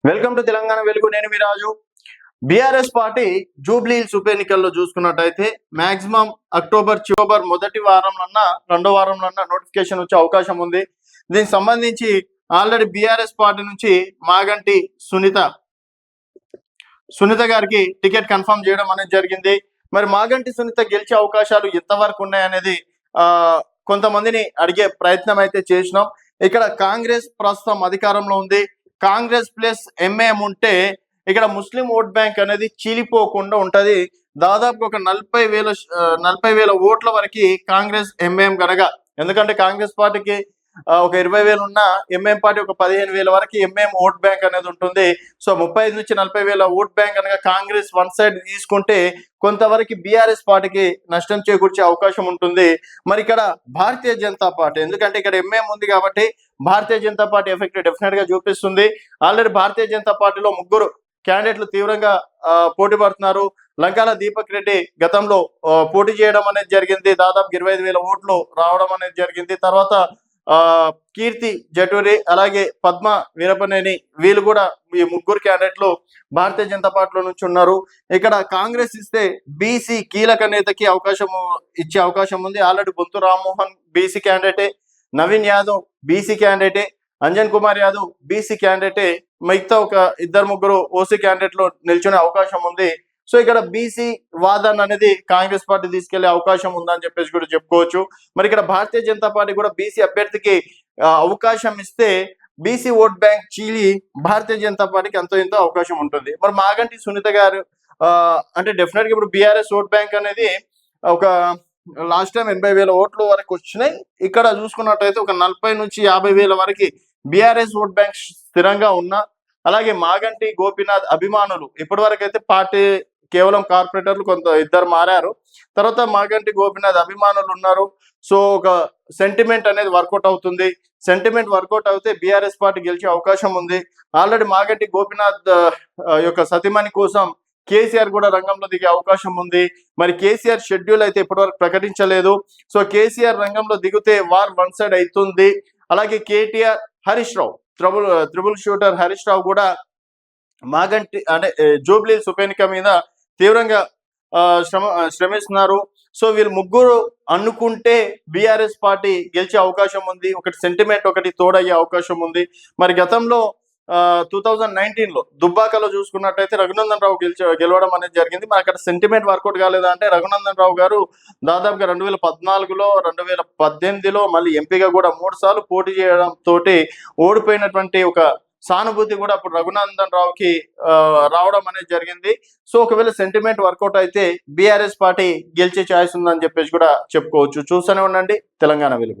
Welcome to Telangana వెలుగు. నేను మీ రాజు. BRS party Jubilee hills ఉప ఎన్నికల్లో చూసుకున్నట్టయితే మాక్సిమం అక్టోబర్ మొదటి వారంలో రెండో వారంలో నోటిఫికేషన్ వచ్చే అవకాశం ఉంది. దీనికి సంబంధించి ఆల్రెడీ బీఆర్ఎస్ పార్టీ నుంచి మాగంటి సునీత గారికి టికెట్ కన్ఫర్మ్ చేయడం అనేది జరిగింది. మరి మాగంటి సునీత గెలిచే అవకాశాలు ఎంతవరకు ఉన్నాయనేది కొంతమందిని అడిగే ప్రయత్నం అయితే చేసినాం. ఇక్కడ కాంగ్రెస్ ప్రస్తుతం అధికారంలో ఉంది. కాంగ్రెస్ ప్లస్ ఎంఐఎం ఉంటే ఇక్కడ ముస్లిం ఓట్ బ్యాంక్ అనేది చీలిపోకుండా ఉంటది. దాదాపు ఒక 40,000 ఓట్ల వరకు కాంగ్రెస్ ఎంఐఎం కనుక, ఎందుకంటే కాంగ్రెస్ పార్టీకి ఒక 20,000 ఉన్న ఎంఐఎం పార్టీ ఒక 15,000 వరకు ఎంఐఎం ఓట్ బ్యాంక్ అనేది ఉంటుంది. సో 35 నుంచి 40,000 ఓట్ బ్యాంక్ కనుక కాంగ్రెస్ వన్ సైడ్ తీసుకుంటే కొంతవరకు బీఆర్ఎస్ పార్టీకి నష్టం చేకూర్చే అవకాశం ఉంటుంది. మరి ఇక్కడ భారతీయ జనతా పార్టీ, ఎందుకంటే ఇక్కడ ఎంఐఎం ఉంది కాబట్టి Bharatiya Janata party effect definite గా చూపిస్తుంది. ఆల్రెడీ భారతీయ జనతా పార్టీలో 3 క్యాండిడేట్లు తీవ్రంగా పోటీ పడుతున్నారు. లంకాల దీపక్ రెడ్డి గతంలో పోటీ చేయడం అనేది జరిగింది. దాదాపు 25,000 ఓట్లు రావడం అనేది జరిగింది. తర్వాత కీర్తి జటూరి, అలాగే పద్మ వీరపనేని, వీళ్ళు కూడా ఈ 3 క్యాండిడేట్లు భారతీయ జనతా పార్టీలో నుంచి ఉన్నారు. ఇక్కడ కాంగ్రెస్ ఇస్తే బీసీ కీలక నేతకి ఇచ్చే అవకాశం ఉంది. ఆల్రెడీ బొంతు రామ్మోహన్ బీసీ క్యాండిడేటే, నవీన్ యాదవ్ బీసీ క్యాండిడేటే, అంజన్ కుమార్ యాదవ్ బీసీ క్యాండిడేటే, మిగతా ఒక 2-3 ఓసీ క్యాండిడేట్లు నిల్చునే అవకాశం ఉంది. సో ఇక్కడ బీసీ వాదన అనేది కాంగ్రెస్ పార్టీ తీసుకెళ్లే అవకాశం ఉందని చెప్పేసి కూడా చెప్పుకోవచ్చు. మరి ఇక్కడ భారతీయ జనతా పార్టీ కూడా బీసీ అభ్యర్థికి అవకాశం ఇస్తే బీసీ ఓట్ బ్యాంక్ చీలి భారతీయ జనతా పార్టీకి ఎంతో అవకాశం ఉంటుంది. మరి మాగంటి సునీత గారు అంటే డెఫినెట్ గా ఇప్పుడు బీఆర్ఎస్ ఓట్ బ్యాంక్ అనేది ఒక లాస్ట్ టైం 80,000 ఓట్ల వరకు వచ్చినాయి. ఇక్కడ చూసుకున్నట్టయితే ఒక 40 నుంచి 50,000 వరకు బీఆర్ఎస్ ఓట్ బ్యాంక్ స్థిరంగా ఉన్నా, అలాగే మాగంటి గోపీనాథ్ అభిమానులు ఇప్పటి వరకు అయితే పార్టీ కేవలం కార్పొరేటర్లు కొంత 2 మారారు. తర్వాత మాగంటి గోపీనాథ్ అభిమానులు ఉన్నారు. సో ఒక సెంటిమెంట్ అనేది వర్కౌట్ అవుతుంది. సెంటిమెంట్ వర్కౌట్ అవుతే బీఆర్ఎస్ పార్టీ గెలిచే అవకాశం ఉంది. ఆల్రెడీ మాగంటి గోపీనాథ్ యొక్క సతీమణి కోసం కేసీఆర్ కూడా రంగంలో దిగే అవకాశం ఉంది. మరి కేసీఆర్ షెడ్యూల్ అయితే ఇప్పటివరకు ప్రకటించలేదు. సో కేసీఆర్ రంగంలో దిగితే వార్ వన్ సైడ్ అవుతుంది. అలాగే కేటీఆర్, హరీష్ రావు, త్రిబుల్ షూటర్ హరీష్ రావు కూడా మాగంటి అంటే జూబ్లీ హిల్స్ ఉప ఎన్నిక మీద తీవ్రంగా శ్రమిస్తున్నారు. సో వీళ్ళు 3 అనుకుంటే బీఆర్ఎస్ పార్టీ గెలిచే అవకాశం ఉంది. ఒకటి సెంటిమెంట్, ఒకటి తోడయ్యే అవకాశం ఉంది. మరి గతంలో 2019లో దుబ్బాకలో చూసుకున్నట్టయితే రఘునందన్ రావు గెలవడం అనేది జరిగింది. మరి అక్కడ సెంటిమెంట్ వర్కౌట్ కాలేదా అంటే రఘునందన్ రావు గారు దాదాపుగా 2014లో 2018లో మళ్ళీ ఎంపీగా కూడా 3 సార్లు పోటీ చేయడం తోటి ఓడిపోయినటువంటి ఒక సానుభూతి కూడా అప్పుడు రఘునందన్ రావుకి రావడం అనేది జరిగింది. సో ఒకవేళ సెంటిమెంట్ వర్కౌట్ అయితే బీఆర్ఎస్ పార్టీ గెలిచే ఛాయిస్ ఉందని చెప్పేసి కూడా చెప్పుకోవచ్చు. చూస్తూనే ఉండండి తెలంగాణ వెలుగు.